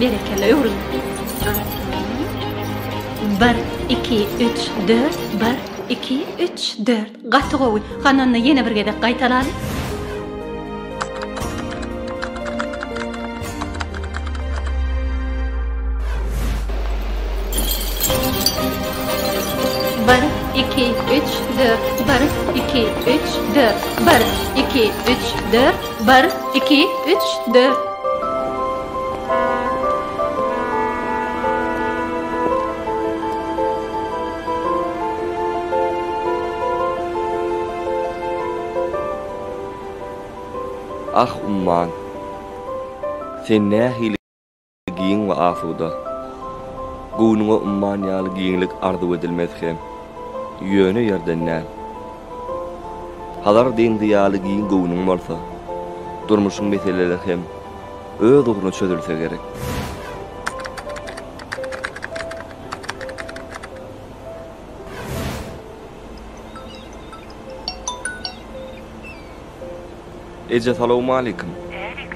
berekeli öwrün. 1 2 3 4 1 2 3 4 gatygowy. Hananna ýene bir gedek gaýtalaly. Bir, iki, üç, dört, bir, iki, üç, dört, bir, iki, üç, dört, bir, iki, üç, dört. Ah umman, sen nähiligiň we afuda. Gonuňa umman ýaly giňlik ardy edilmezken, ýöne ýerden näl. Halar diýdi ýaly giň gonuň bolsa, durmuşyň meseleleri hem öz ugruny çözülse gerek. Ece salamu aleykum.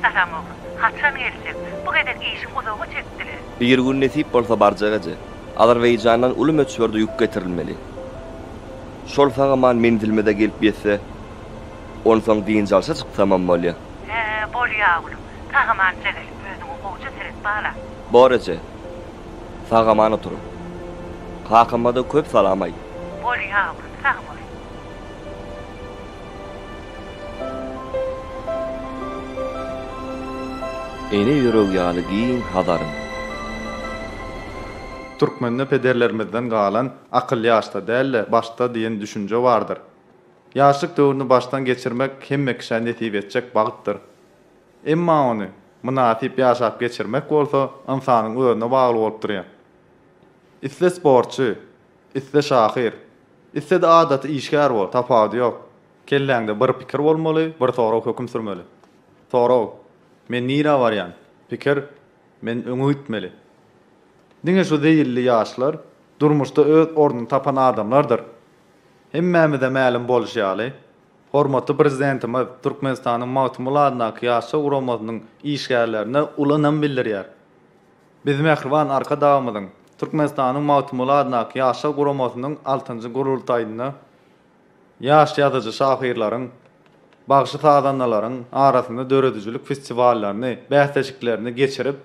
Salam oğlum. Haçan gelsin. Bu kadar işim uzağa çektiler. Bir gün nesip bolsa barjagaja. Azerbaýjandan uly möçberde ýük getirilmeli. Şol sagaman menzilmede gelip ýetse, onsoň diýin jalsa çyksamam bolýar. Bolýar oğlum. Sagaman çegil. Özüňi goýja seret bala. Boraje. Sagaman oturup. Kakymada köp salamay. Bolýar oğlum. Sağ ol. Ene ýöreg ýaly giň hadarym. Türkmende pederlerimizden galan akıllı yaşta däl, başta diýen düşünje bardyr. Ýaşlyk döwrüni baştan geçirmek hemme kişi netip etjek bagtdyr. Emma ony munasip ýaşap geçirmek bolsa, insanyň özüne bagly bolup durýar. Isse sportçy, isse şahyr, isse de adaty işgär bol, tapady ýok. Kelläňde bir pikir bolmaly, bir soraw höküm sürmeli. Soraw: men nira barýan? Pikir: men öňe gitmeli. Diňe şu diýilli ýaşlar durmuşda öz ornuny tapan adamlardyr. Hemmämize ma'lum bolýaly, hormatly prezidentimiz Türkmenistanyň mawtumlaryna ýaşa uramasynyň işgärlerini ulanan bildirýär. Biz Mehriban arka dawamynyň Türkmenistanyň mawtumlaryna ýaşa uramasynyň 6-njy gurultaýyna ýaş ýazyjy şahyrlaryň, bagşy sadanlaryň arasynda döredüjülük festiwallaryny, bähtäçiklerini geçirip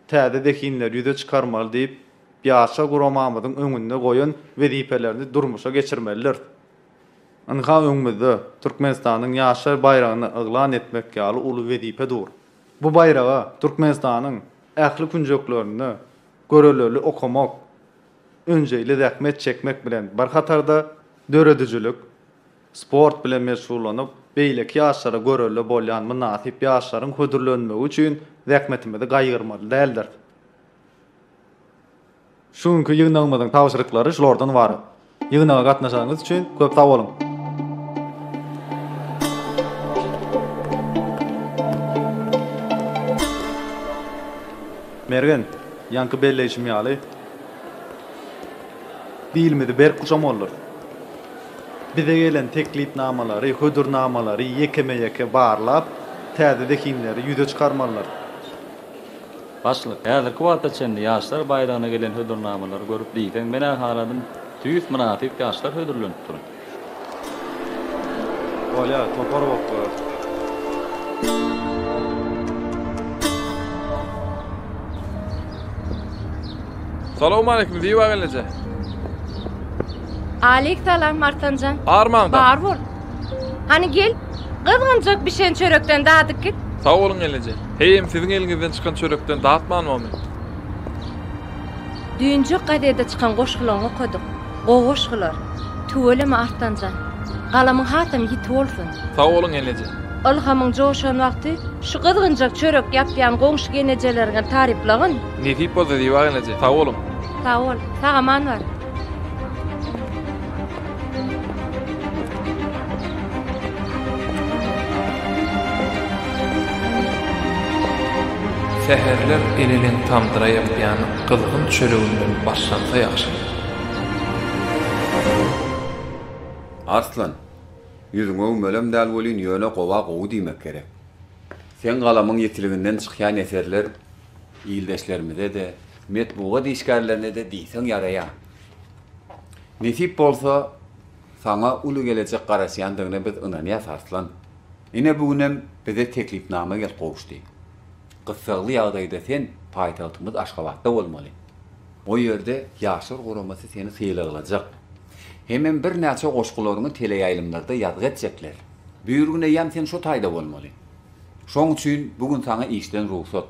täze dekinler ýüze çykarmaly diýip ýaşa guramamyzyň öňünde goýan wezipelerini durmuşa geçirmeliler. Anha öňümizde Türkmenistanyň ýaşa bayragyny yglan etmek ýaly uly wezipe dur. Bu bayraga Türkmenistanyň ähli künjeklerini göreleli okumak, önjeýle zähmet çekmek bilen bir hatarda döredüjülük, sport bilen meşgullanyp beýleki ýaşlara görelli bolýan munasip ýaşlaryň hödürlenmegi üçin zähmetimizi gaýyrmaly däldir. Şuňky ýygnagymyzyň tawşyryklary şulardan bar. Ýygnaga gatnaşaňyz üçin köp sag bolun. Mergen, ýanky belleşimi ýaly. Diýilmedi berk kuşam bolur. Bize gelen teklipnamalary, hödürnamalary ýekeme-ýeke barlap, täze dekinleri ýüze çykarmalylar. Başlyk, häzirki wagtda çenli ýaşlar bayragyna gelen hödürnamalary görüp diýsen, mene haladym tüýüs munasip ýaşlar hödürlenip durýar. Ola, topar wagtda. Salamu aleykum, diýip gelece. Aleyhisselam Martancan. Armanda. Bar bol. Hani gel, kızgınjak bir şeyin çörekten dağıtıp git. Sağ olun gelece. Heyim sizin elinizden çıkan çörekten dağıtmanmam men. Düýünjek gadede çıkan goşgulaňy okuduk. Goşgular. Tuweleme Artancan. Galamyň hatym ýiti bolsun. Sağ olun gelece. Ilhamyň joşan wagty şu kızgınjak çörek ýapýan goňşy genejelerine taryplagyn. Netip bolsa diýip gelece. Sağ olun. Sağ ol. Sağa man var. Seherler elinin tamdıra yapýan kızgın çöreğinden başlansa ýaxşy. Arslan, yüzüňe ömölem däl bolýan ýöne gowa gowy diýmek gerek. Sen galamyň ýetiliginden çykýan eserler iyildeşlerimize de, metbuğa dişkarlarına da diýsen ýaraya. Nesip bolsa, sana ulu gelecek garaşýandygyna biz ynanýas Arslan. Ine bugünem bize teklipname gel gowuşdy. Gysgaly ýagdaýda sen paýtagtymyz Aşgabatda bolmaly. O ýerde ýaşlar guramasy seni syýlagylajak. Hemen bir näçe goşgularyny teleýaýlymlarda ýazgy etjekler. Büýrüne ýam sen şo taýda bolmaly. Şoň üçin bugün sana işden ruhsat,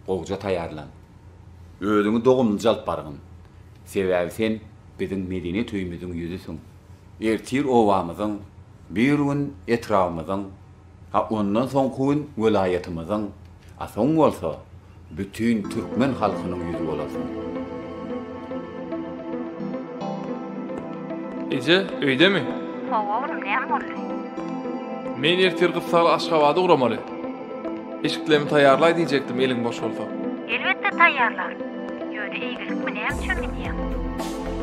gowja taýarlan. Özüňi dogumly alyp bargyn. Sebäbi sen bizim medeni töýümizin ýüzüsiň. Ertir owamyzyň, büýrüň etrafymyzyň, ha ondan soňky welaýatymyzyň, a soň bolsa bütün türkmen halkynyň ýüzü bolasyň. Ece, öýde mi? Oğlum näme boldy? Men ertir Gysgaly Aşgabada uramaly. Eşiklerimi taýýarlay diýjekdim eliň boş bolsa. Elbetde taýýarlar. Ýöne iýgilikmi näme üçin gidýär?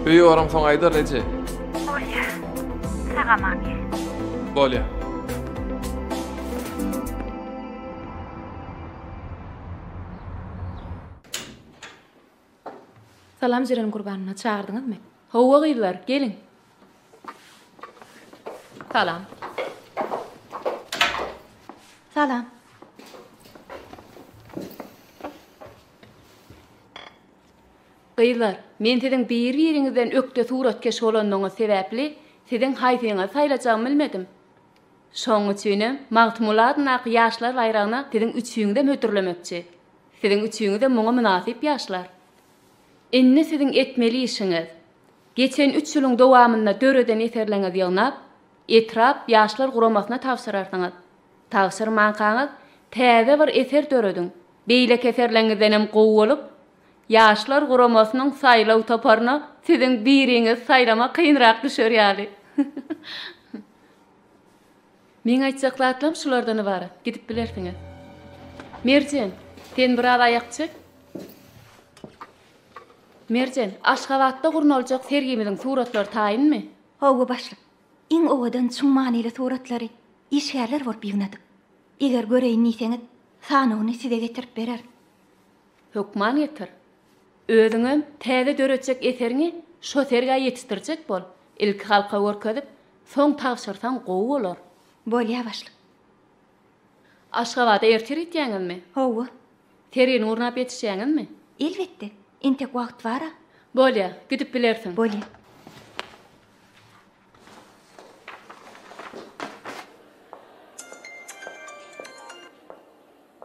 Öýe oram soň aýdar Ece. Bolýa. Sagaman gel. Bolýa. Salam jiran gurbanyna çağırdyňyzmy? Hawa gyýlar, gelin. Salam. Salam. Gyýlar, men siziň bir ýeriňizden ökde suratkeş bolandygyňyz sebäpli siziň haýsyňyzy saýlajagym bilmedim. Şoň üçin Magtumulatnaky ýaşlar bayragyna siziň üçüňde mötürlemekçi. Siziň üçüňiz de muňa münasip ýaşlar. Indi siziň etmeli işiňiz. Geçen 3 ýylyň dowamynda döreden eserleňiz ýagnap, etrap ýaşlar guramasyna tapşyrarsyňyz. Tapşyrmankaňyz täze bir eser dörediň. Beýlek eserleňizden hem gowy bolup, ýaşlar guramasynyň saýlaw taparyna siziň biriňiz saýlama kynrak düşer ýaly. Men aýtjaklarym şulardan ibaret. Gidip bilersiňiz. Merjen, sen bir aýak çek. Merjen, Aşgabatda gurnaljak sergimiziň suratlary taýynmy? Hawa başlyk. Iň owadan çyň manyly suratlary işgärler bolup ýygnadyk. Eger göreýin diýseňiz, sanyny size getirip berer. Hökman getir. Özüňem täze döretjek eserini şo serge ýetişdirjek bol. Ilki halka görkezip, soň tapşyrsaň gowy bolar. Bolýa başlyk. Aşgabada ertir etýäňizmi? Hawa, Terin urnap ýetişýäňizmi? elbetde. Intek wagt bara. Bolýa, gidip bilersiň. Bolýa.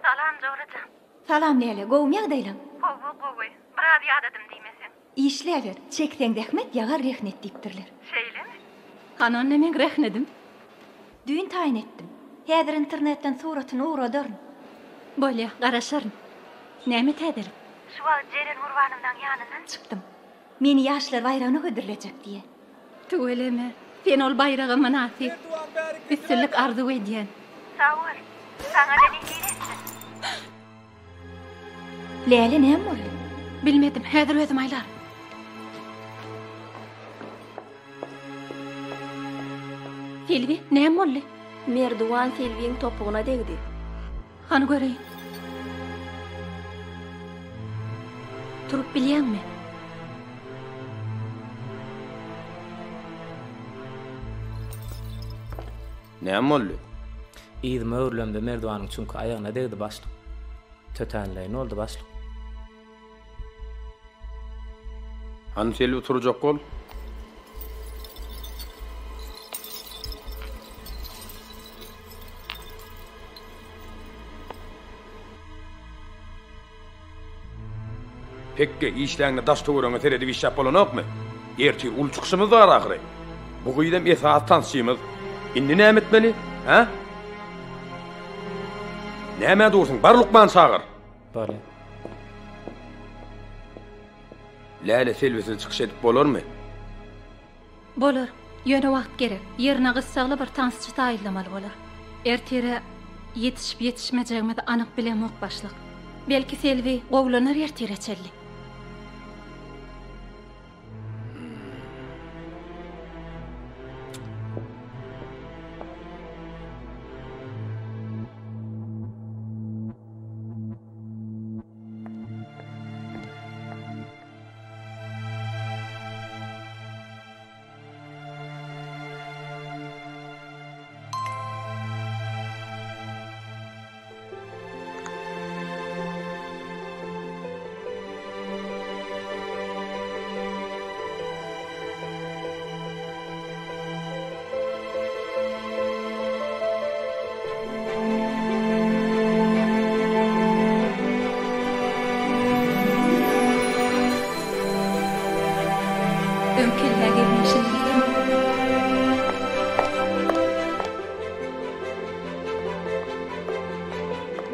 Salam Jorajan. Salam Leyla, gowum ýagdaýlaň? Gowy. Biraz ýadadım diýmesen. İşleýär, çekseň rehmet, ýagar rehnet diýipdirler. Şeýlemi? Hanan men rehnedim. Düýün taýyn etdim. Häzir internetden suratyny uradaryn. Bolýa, garaşaryn. Näme täzelik? Şu wagt Jeren Gurbanymdan ýanyndan Çıktım. Meni ýaşlar bayramyna hödürlejek diye. Tügeleme. Sen ol bayraga münasip. Üstünlük arzu edýän. sağ ol. Sana da diýýärsin. Leyla näme boldy? Bilmedim, häzir özüm aýlar. Selvi, näme boldy? Merduan Selviň topugyna degdi. Hany göreýin. Turup bilýärmi? Näme boldy? İzim öwürlemde merdwanyň çünki aýagyna degdi başlyk. Tötänleýin oldu başlyk. Han Selvi oturjak bol. Pekke işleňde daş töwerene teredi bir şap bolanokmy? Ertir ul çykşymyz bar ahyry. Bu gyýdam esas tanşymyz. Indi näme etmeli? Ha? Näme dursun? Bar Lukman çağır. Bolýa. Läle Selvisi çykyş edip bolarmy? Bolar. Ýöne wagt gerek. Ýerine gyssaly bir tansçy taýynlamaly bolar. Ertere ýetişip ýetişmejegimi de anyk bilemok başlyk. Belki Selvi gowlanar ertere çelli.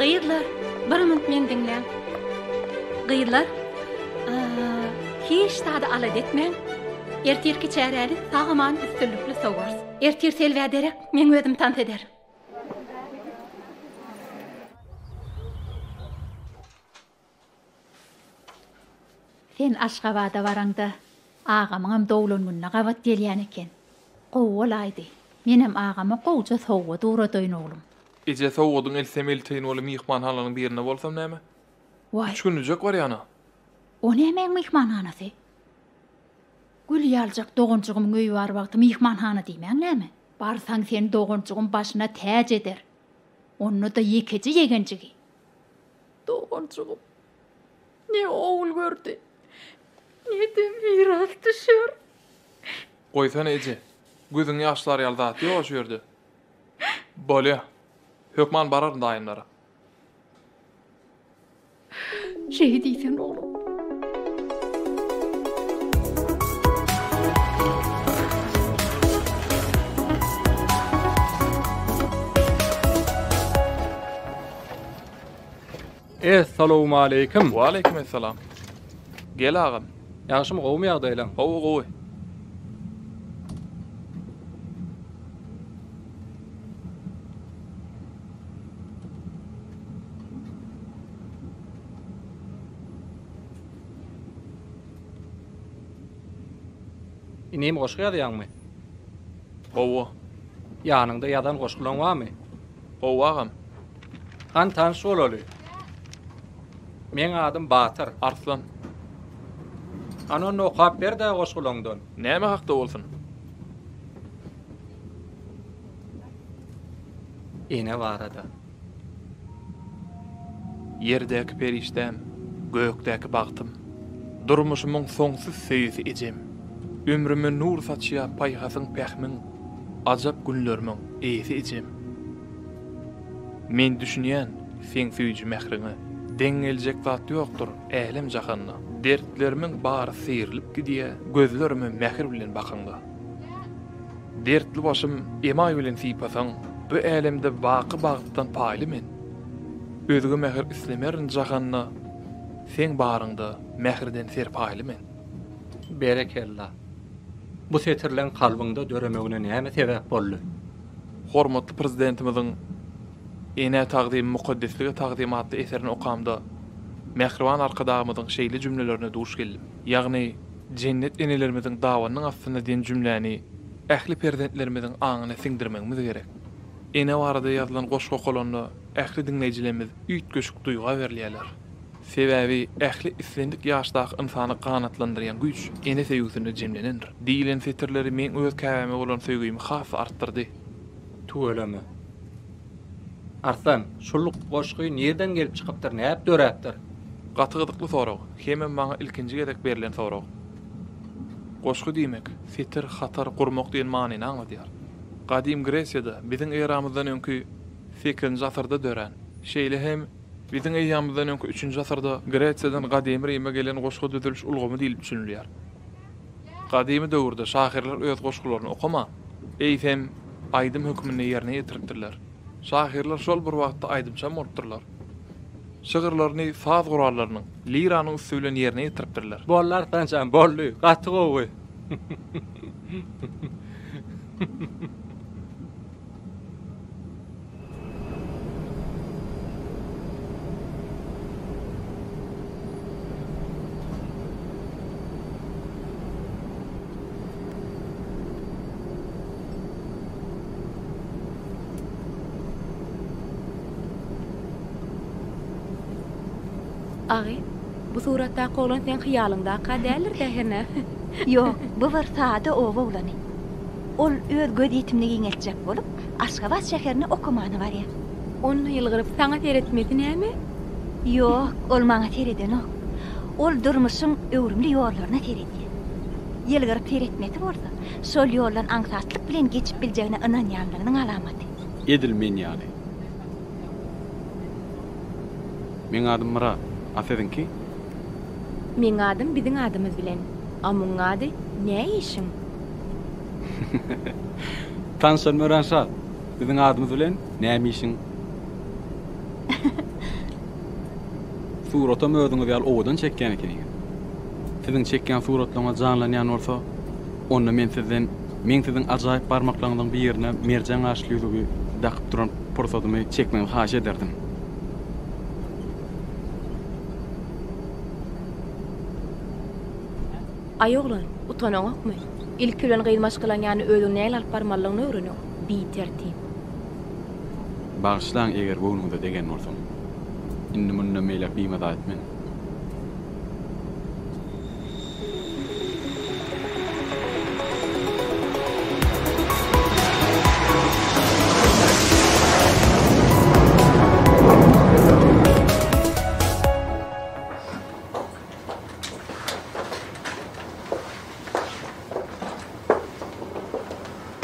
Gıyırlar, bir minut men dinlen. Gıyırlar, hiç tadı alat etmen. Ertirki çäreli sağaman üstünlükli sowars. Ertir selväderek men özüm tant eder. Sen Aşgabat'a varanda ağamyň dowlanmyna gabat gelýän eken. Gowulaydy. Menem ağama gowja sowga duradyň oglum. Ije sowgudyň elsemel teýin oly mihmanhananyň birine bolsam näme? Vay. 3 günlük var ýana. O näme mihmanhanasy? Gül ýaljak dogunçugym öýü bar wagty mihmanhana diýmeň näme? Barsaň sen dogunçugym başyna täj eder. Onu da ýekeji ýegenjigi. Dogunçugym ne oğul gördü. Ne de miras düşür. Goýsana eje. Gözüň ýaşlary ýaldaty ýoş ýördi. Bolýa. Hökman barar daýynlara. Şey diýsen oğlum. Assalamu alaykum. Wa alaykum assalam. Gel agam. Ýaşym gowmy ýagdaýlaň? Gowy. Inim goşgy ýadyňmy? Gowy. Ýanyňda ýadan goşgulan barmy? Gowy agam. Han tanış bolaly. Men adym Batyr. Arslan. Anan okap berde goşgulandan. Näme hakda bolsun? Ene barada. Yerdäki perişdem, gökdäki bagtym. Durmuşymyň soňsuz söýüsi ejem. Ömrüme nur saçýa paýhasyň pähmin, ajap günlerimiň eýsi ejem. Men düşünýän sen süýji mehriňi, deňeljek zat ýokdur älim jahanyna. Dertlerimiň bary seýrilip gidýär, gözlerime mehr bilen bakanda. Dertli başym emay bilen sypasaň, bu älemde baky bagtdan paýly men. Özüge mehr islemerin jahanyna, sen baryňda mehirden serpaýly men. Berekella. Bu setirlen kalbyňda döremegine näme sebäp boldy? Hormatly prezidentimiziň ene taqdim muqaddesligi taqdimatly eserini okamda mehriban arkadağımyzyň şeýle jümlelerine duş geldim. Ýagny cennet enelerimiziň dawanyň aslynda diýen jümläni ähli prezidentlerimiziň aňyna siňdirmegimiz gerek. Ene barada ýazylan goşgy kolonny ähli dinleýijilerimiz üýt göşük duýga berýärler. Sebäbi ähli islendik ýaşdaky insany kanatlandyrýan güýç ene söýgüsinde jemlenendir. Diýilen setirleri men öz käbäme bolan söýgümi has artdyrdy. Tuğulama. Arslan, şulluk goşgy nereden gelip çykypdyr, näp döräpdir? Gaty-gydykly sorag, hemem maňa ilkinji gerek berilen sorag. Goşgy diýmek, setir hatar gurmak diýen manyny aňladýar. Gadim Gresiýada biziň eramyzdan öňkü 8-nji asyrda dören, şeýle hem biziň eýamyzdan öňkü 3-nji asyrda Gresiýadan gadim Rime gelen goşgy düzülüş ulgamy diýilip düşünülýär. Gadim döwürde şahirler öz goşgularyny okama, eýsem aýdym hökmüni ýerine ýetiripdirler. Şahirler şol bir wagtda aýdymça bolupdyrlar. Şygyrlaryny saz gurallarynyň liranyň üstülen ýerine ýetiripdirler. Bollar tançan bolly, gaty gowy. Agy, bu suratda qolan sen hyýalynda kadälir dähene. Yok, bu bir saada owa ulany. Ol öz göz ýetimligi ňetjek bolup, Aşgabat şäherini okumany barýar. Onu ýylgyryp saňa teretmedi näme? Yok, ol maňa tereden ok. Ol durmuşyň öwrümli ýollaryna teredýär. Ýylgyryp teretmedi bolsa, şol ýoldan aňsatlyk bilen geçip biljegine ynanýanlygynyň alamaty. Edil men ýaly. Men adym Murat. Aferinki? Men adym biziň adymyz bilen. Amyň ady näme işiň? Tanşan Mörenşat. Biziň adymyz bilen näme işiň? suratam özüňiz ýaly owadan çekýän ekeniň. Siziň çekýän suratlaryňyz janlanýan bolsa, onda men siziň ajaýyp barmaklaryňyň bir ýerine merjan aşlylygy dakyp duran pursatymy çekmemi haş ederdim. Aýoglar, utanaňokmy? İlk bilen gynmaş kılan ýany özüň näle alyp barmalygyny öwrenýär. Bir tertip. Bağışlaň eger bonuňda degen bolsam. Indi munna meýlek biýmede aýtmyn.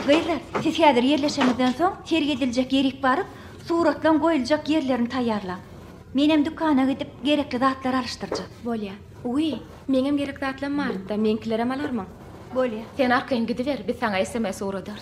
Beyler, siz häzir yerleşenizden soň terk ediljek ýerik baryp, suratlan goýuljak ýerlerini taýýarla. Menem dükana gidip gerekli zatlar alıştyrjak. Bolýa. Uy, meňem gerek zatlar barda, menkilerem alarmyň. Bolýa. Sen arkaň gidiver, biz saňa SMS uradar.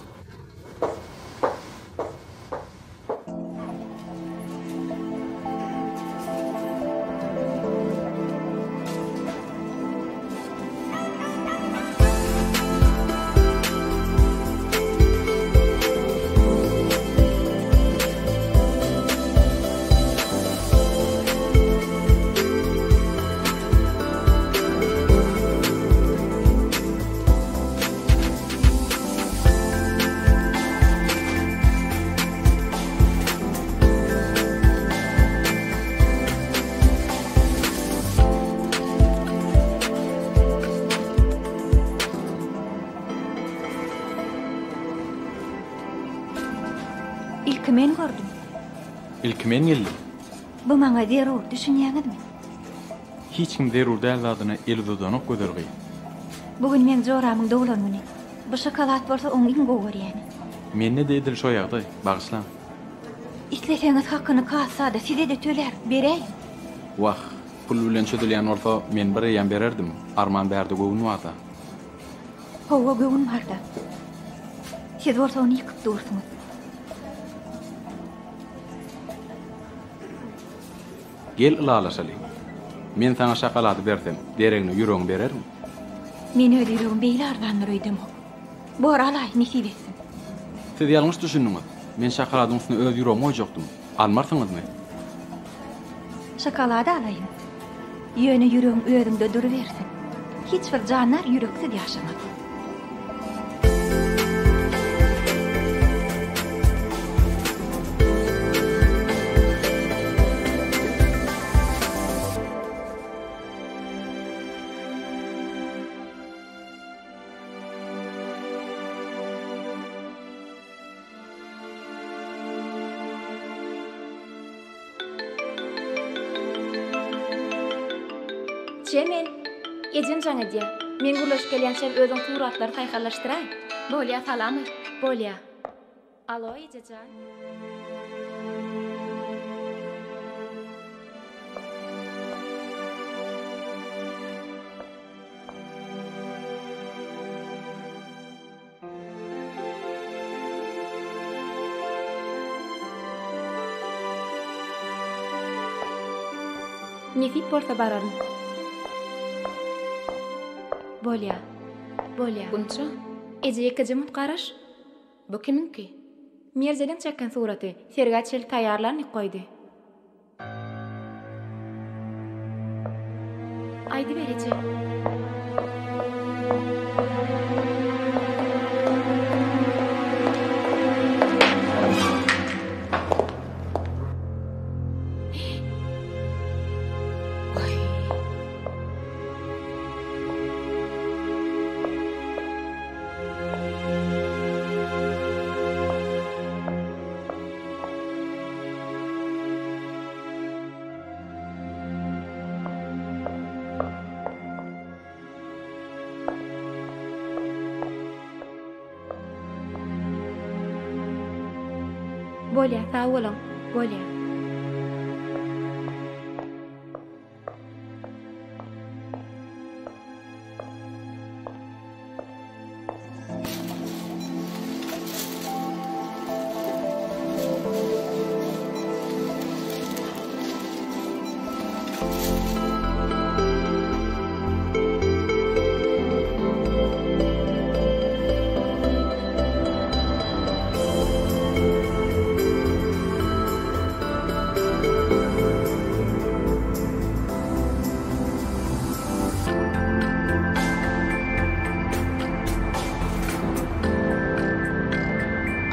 İlk men gördüm. İlk men geldim. Bu maňa derur düşünýäňizmi? Hiç kim derur däl zadyna elizodanyk gözergi. Bugün men joramyň dowlanyny. Bu şokolat bolsa oň iň gowerýäni. Men ne edil şo ýagdaý, bagyslan. İsleseňiz hakyny kassada size de töler, berey. Wah, pul bilen çödülýän bolsa men bir ýan bererdim. Arman berdi gowun wata. Hawa gowun barda. Siz bolsa ony ýykyp dursunuz. Gel ılalaşaly. Men sana şokolady bersem, dereňni ýüregiň berermi? Men öz ýüregim beýle ardandyrydım. Bu aralay nisip etsin. Siz ýalňyş düşündiňiz. Men şokoladyň üstüne öz ýüregimi oýjakdym. Almarsyňyzmy? Şokolady alaýyn. Ýöne ýüregim özüňde duruversin. Hiç bir janar ýüreksiz ýaşamaz. Çemen, ejem jaň edýär. Men gurlaşyp gelýänçe özüň suratlary taýharlaşdyraý. Bolýa, salamy. Bolýa. Alo, ejejan. Nesip bolsa bararym. Bolýa. Bolýa. Bunça? Ejek jemut garaş. Bu kiminki? Merzeden çekken suraty. Sergaçel taýýarlanyp goýdy. Aýdy berece. Bolýa, sag bolan. Bolýa.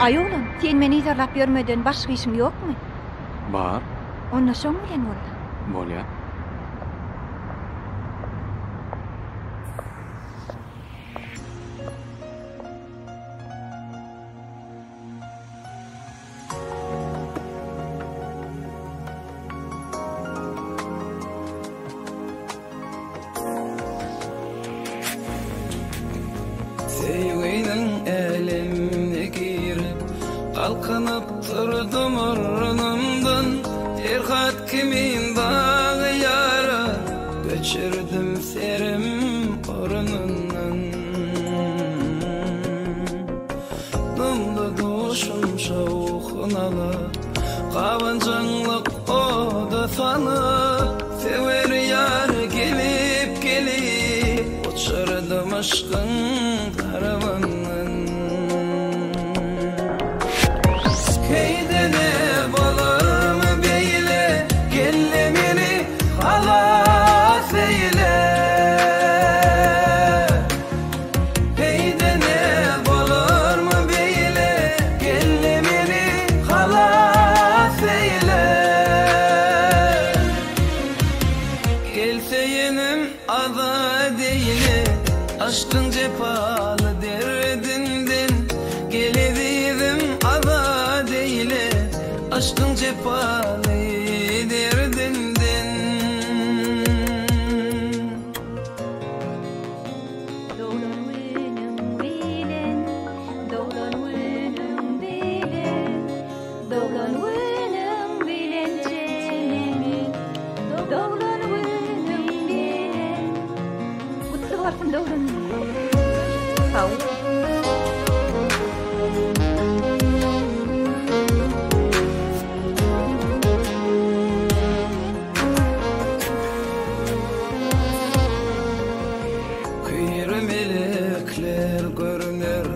Ay oğlum, sen meni izarlap görmeden başka işin yok mu? Bar, Onna şoň bilen boldy. bolýar. Sevginin elimine girip kalkınıp durdum ornumdan Erhat kimin dağı yara göçürdüm serim ornundan Dumdu duşum şavuknalı Kavancanlık oda sanıp Sever yar gelip gelip uçurdum aşkın karavanın Keyde ne balar mı beyle Gelle beni halas eyle Keyde ne balar mı beyle Gelle beni halas eyle Gelse yenim ada değil Aşkın cepalı derdinden Geledim ada değil Aşkın cepalı derdinden Dowlan wenim bilen, dowlan wenim bilen, dowlan wenim bilen çenemi, dowlan wenim bilen. Mutlu varsın dowlan. Sağ ol. Kıyır melekler görünür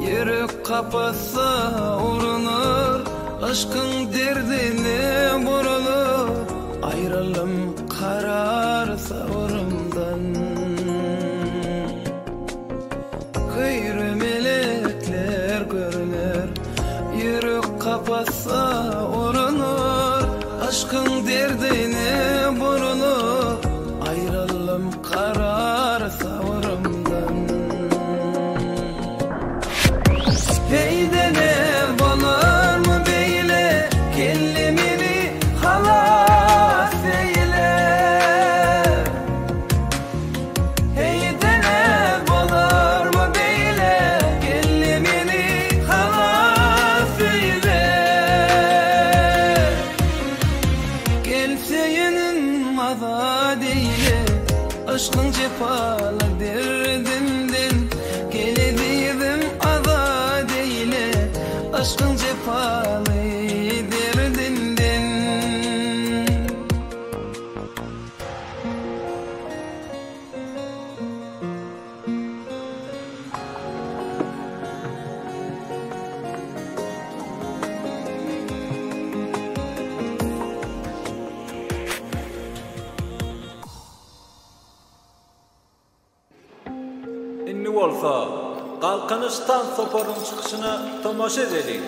Yürek kapatsa uğranır Aşkın derdine vurulur Ayrılım kararsa uğrumdan Kıyır melekler görünür Yürek kapatsa uğranır Aşkın derdine vurulur Ayrılım karar savrımdan Heyde ne balar mı beyle Kellimini halas eyle Heyde ne balar mı beyle Kellimini halas eyle Gelseyenin ada değil Aşkın cepalı derdinden Geledim ada değil Aşkın cepalı derdinden İnni bolsa, Qalqanıstan soporun çıkışına tomoşa edelim.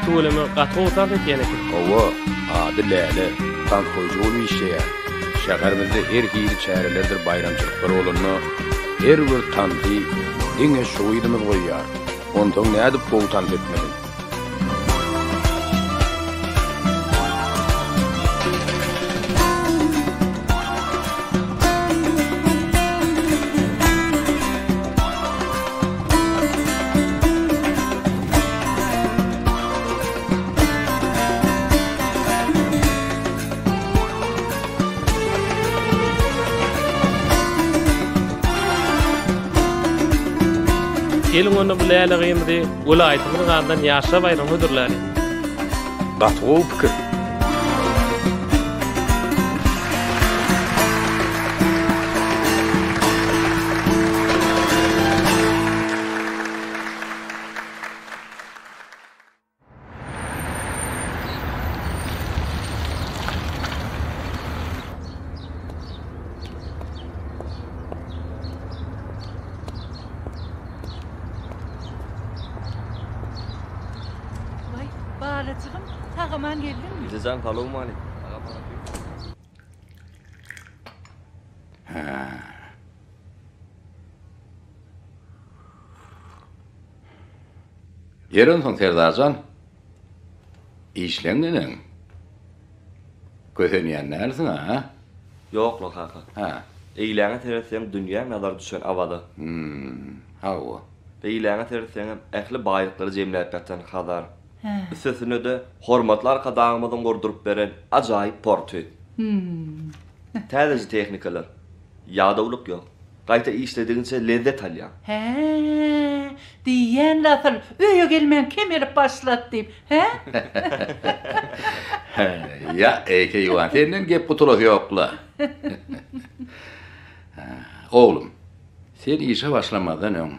Tuğulemi qatğutan etýäneki. Owa, ady läle, tan koyjul bir işe. Şäherimizde her hili çärelerdir bayramçılıklar bolanyny. Her bir tandy diňe şoýdymyz goýýar. Ondan nädip boğutan etmeli? Gelin onu bu leyla gymdy, ula aýtymyň gardan ýaşa bayramy ödürläni. Gatwy pikir. Balacığım, tağaman geldin mi? Gideceğim talağım mani. Yerin son Serdarcan. İşlemdinin. Köheniyen nersin ha? Yok lo kaka. Ha. Eýläňe teresem dünýä nazar düşen awada. Hawa. Eýläňe teresem ähli baýlyklary jemläp ýatan hazar. Üstesine de hormatlar kadağımızdan gordurup beren ajaýyp portret. Täze tehnikalar. Ýadawlyk ýok. Gaýta işlediňçe lezzet alýan. He, diýen lasal öýe gelmän kemerip başlat diýip, he? Ya, eke Ýowan, senden gep gutulak ýokla. Oğlum, sen işe başlamadan öň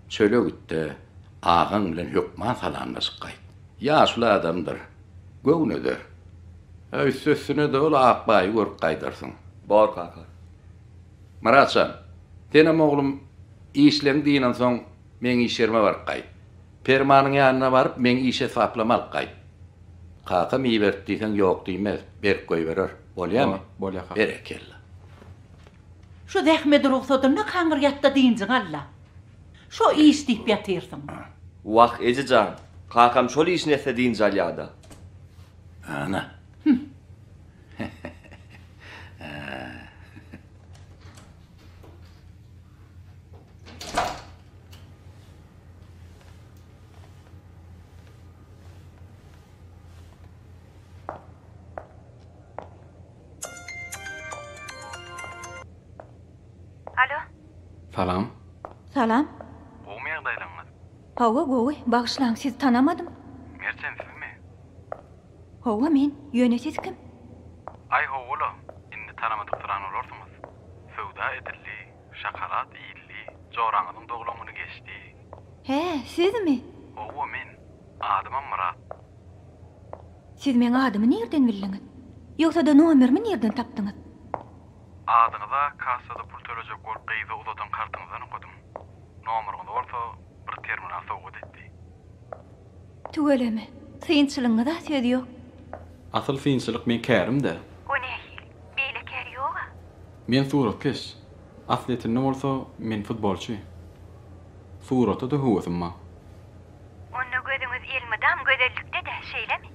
çöle gitdi. Ağın bilen hükman salanlaşıp gaýt. Ýaşly adamdyr. Göwnüdir. Üstüne de ola akbaýy görüp gaýdarsın. Bar kaka. Maratçan, senem oğlum işleň diýenden soň men işerme baryp gaýt. Permanyň ýanyna baryp men işe saplamalyk gaýt. Kaka mi berdiýsen ýok diýmez, berip goýberer. Bolýarmy? Bolýar kaka. Berekella. Şu zähmedi ruhsatyny ne kaňyr ýatda diýinjiň alla. Şu iş diýip ýatyrsyň. Waq ejejan. Kakam şol işini etdiğin jalýada. Ana. Alo. Salam. Salam. Oğum ýagdaýlaňyz? Hawa gowy, bagışlaň, sizi tanamadym. Merçen sizmi? Hawa men, ýöne siz kim? Ay howla, indi tanamadyk duran olarsyňyz. Söwda edildi, şakarat ýyly, joraňyň doglagyny geçdi. He, sizmi? Owa men, adymam Murat. Siz meni adymy nerden bildiňiz? Ýoksa da nomerimi nerden tapdyňyz? Adyňyza kassada pul төлejek bolup gyýza uzadan kartyňyzdan okudum. Nomeryňyz bolsa bir terminal sowgat etdi. Tüweleme, synçylygyňyza söz ýok. Asıl finçilik men kärim-de. O nähil? Beýle kär ýok. Men suratkeş. Atletinde bolsa men futbolçy. Surata da huwatymma. Onda gözüňiz ilmidam gözellikde de şeýlemi?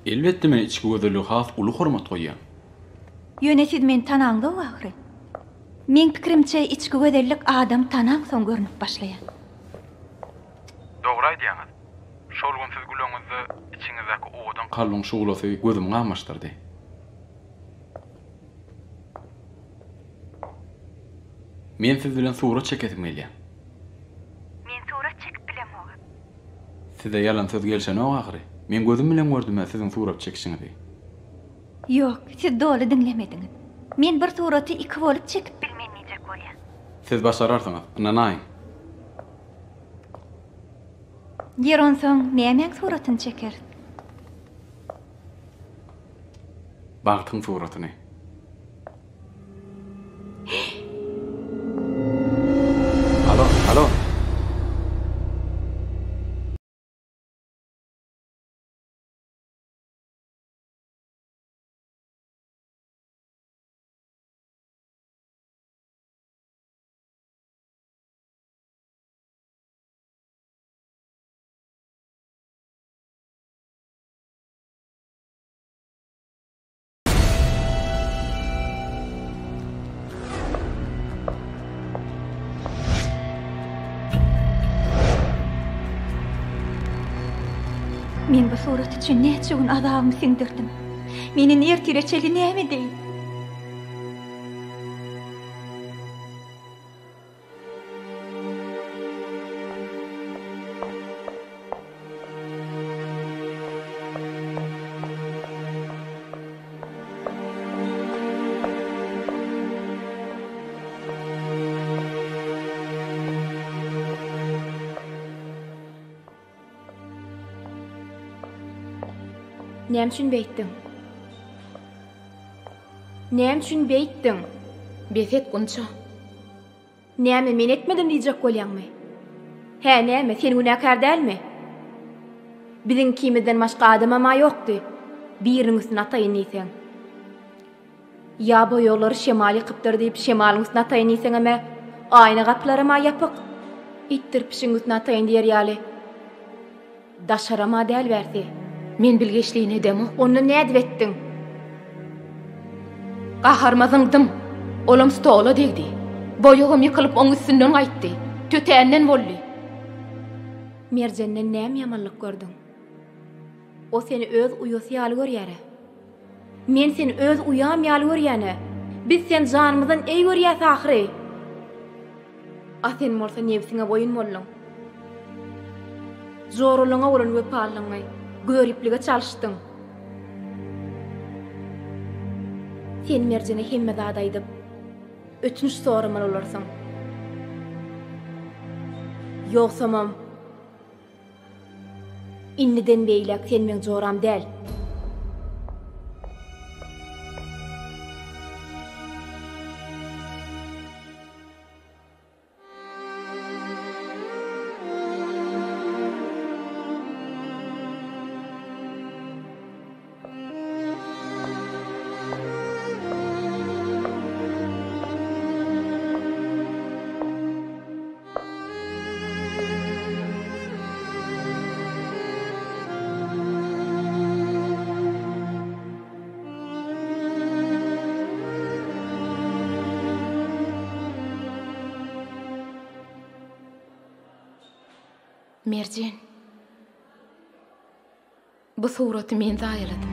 Elbetde men içki gözellik has uly hormat goýýan. Ýöne siz men tanaňda wagry. Men pikirimçe içki gözellik adam tanan soň görnüp başlaýar. Dogry aýdýaňyz. Şol gün siz güleňizde içiňizdäki owadan Kalbyň şuwlasy gözüm gamaşdyrdy. Men siz bilen surat çekesim gelýär. Men surat çekip bilem oga. Size yalan söz gelşen o ahry. Men gözüm bilen gördüm sizin surat çekişiňizi. Ýok, siz dolu dinlemediňiz. Men bir suraty iki bolup çekip bilmenijek bolýar. Siz başararsyňyz, inanaýyn. Ýeron soň näme suratyny çeker? Bagtyň suratyny. Alo, alo. Men bu surat üçün näçe gün azabymı siňdirdim. Meni nertireçeli näme deýin? Näme üçin beýtdiň? Näme üçin beýtdiň? Beset gunça. Näme men etmedim diýjek bolýarmy? Hä, näme sen günäkär dälmi? Biziň kimiden başga adam ama ýokdy. Biriň üstüne ataýyn diýsen. Ya bu ýolary şemali kypdyr diýip şemalyň üstüne ataýyn diýsen ama aýna gaplarama ýapyk. Ittirpişiň üstüne ataýyn diýer ýaly. Daşarama däl berdi. Men bilgeçliğini edemi, onu ne edvettin? Qaharmazyňdym, olam stola degdi. Boyogam yıkılıp onun üstünden aytdy. Tötänden boldy. Merjenden näme ýamanlyk gördüň? O seni öz uyusy ýaly görýär. Men seni öz uyam ýaly görýäne. Biz sen janymyzdan ey görýäs ahry. Asen bolsa nebsiňe boyun bollaň. Zorulaňa bolan we parlaňy. Görüplüge çalışdyň. Sen merjene hemme zada aýdyp, ötünç soraman olarsyň. Ýoksamam, inniden beýlek sen meň joram däl. Merjen, bu suraty men zaýyladım.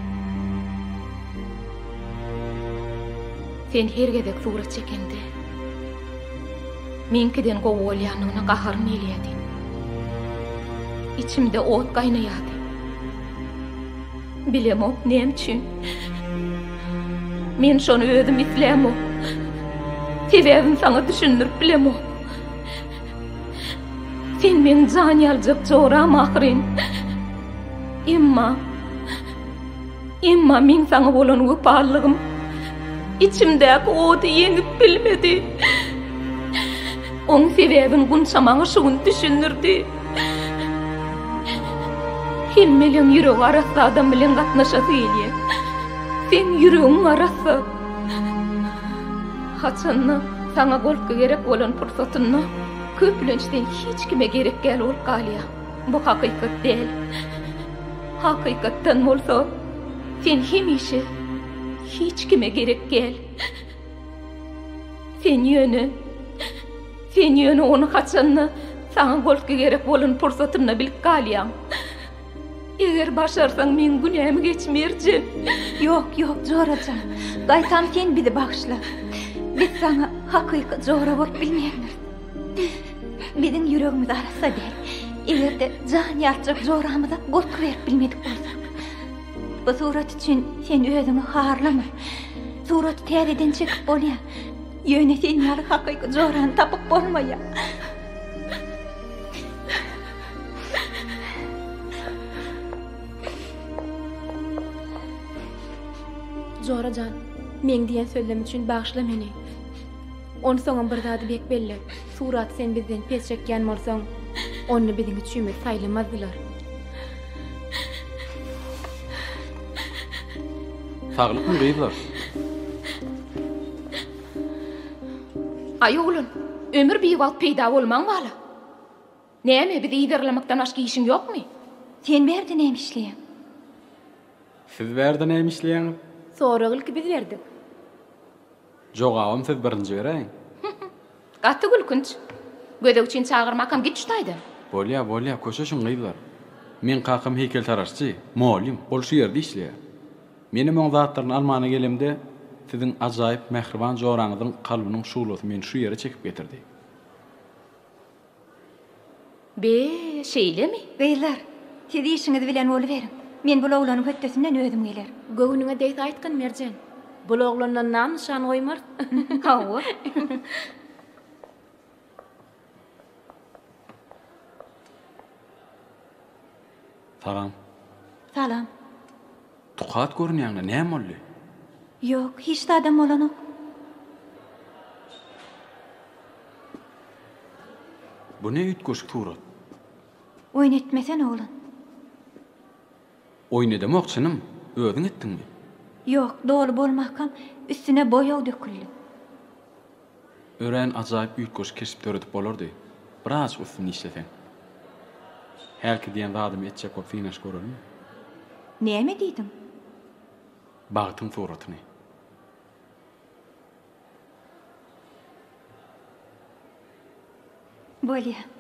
Sen her gezek surat çekende, menkiden gowolýanyna gaharym elýärdi. İçimde ot gaýnaýardy. Bilemok näme üçin. Men şonu özüm islämok. Sebäbim saňa düşündirip bilemok. Sen men jan ýaljak joram ahyryn. Emma men saňa bolan goparlygym içimdäki oty ýeňip bilmedi. Oň sebäbin gunça maňa şuň düşündirdi. Hemmeliň ýüregi arasy adam bilen gatnaşasy elýär. Sen ýüregiň arasy. Haçanna saňa golka gerek bolan pursatyny köplençden hiç kime gerek gel ol galya. Bu hakikat değil. Hakikattan bolsa sen hemişe hiç kime gerek gel. Sen yönü onu haçanna sana golka gerek bolan pursatyny bilip galya. Eger başarsaň men günämi geçmerjim. Yok, Joracan. Gaýtam sen bizi bagşla. Biz sana hakikat jora bolup bilmeýärler. Biziň ýüregimiz arasa däl. Egerde jan ýarjak joramyza golka berip bilmedik bolsak. Bu surat üçin sen özüňi harlama. Surat täzeden çekip bolýar. Ýöne sen ýaly hakyky jorany tapyp bolmaýar. Jorajan, men diýen sözlem üçin bagşla meni. Onu soňa bir zady bek belli. Surat sen bizden pes çekýän bolsaň, onu biziň üçin saýlamazdylar. Saglyk mı gıydılar? Ay oğlum, ömür bir wagt peýda bolmaň bala. Näme bizi ýerlemekden başga işiň ýokmy? Sen berde näme işleýän? Siz berde näme işleýän? Soragylky biz berdik. Jogabym siz birinji bereň. Gaty gülkünç. Gödek üçin çağırmakam gitştaýdy. Bolýa, köşeşiň gıydılar. Men kakam heykeltaraşçı, molim, ol şu yerde işleýär. Menim oň zatlaryny almana gelemde sizin ajaýyp mehriban joraňyzyň kalbynyň şuwlaty meni şu ýere çekip getirdi. Be, şeýlemi? Beyler, siz işiňizi bilen boluverin. Men bu oglanyň höttesinden özüm geler. Göwnüňe deýt aýtgyn Merjen. Bu oglandan nan nişan goýmar. Hawa. Salam. Salam. Tuqat görünýäňde näme boldy? Yok, hiç de adam olanok. Bu ne ütgoşuk turat? Oynetmesen oğlan. Oynadamokçynym, özüň etdiňmi? Yok, doğru bolmakam üstüne boyaw döküldü. Ören ajaýyp ütgoş kesip töredip bolardy. Biraz üstüni işlesen. Herki diýen zadym etjek bolup finaş görürmi? Näme diýdim? Bagtyň suratyny. Bolýa.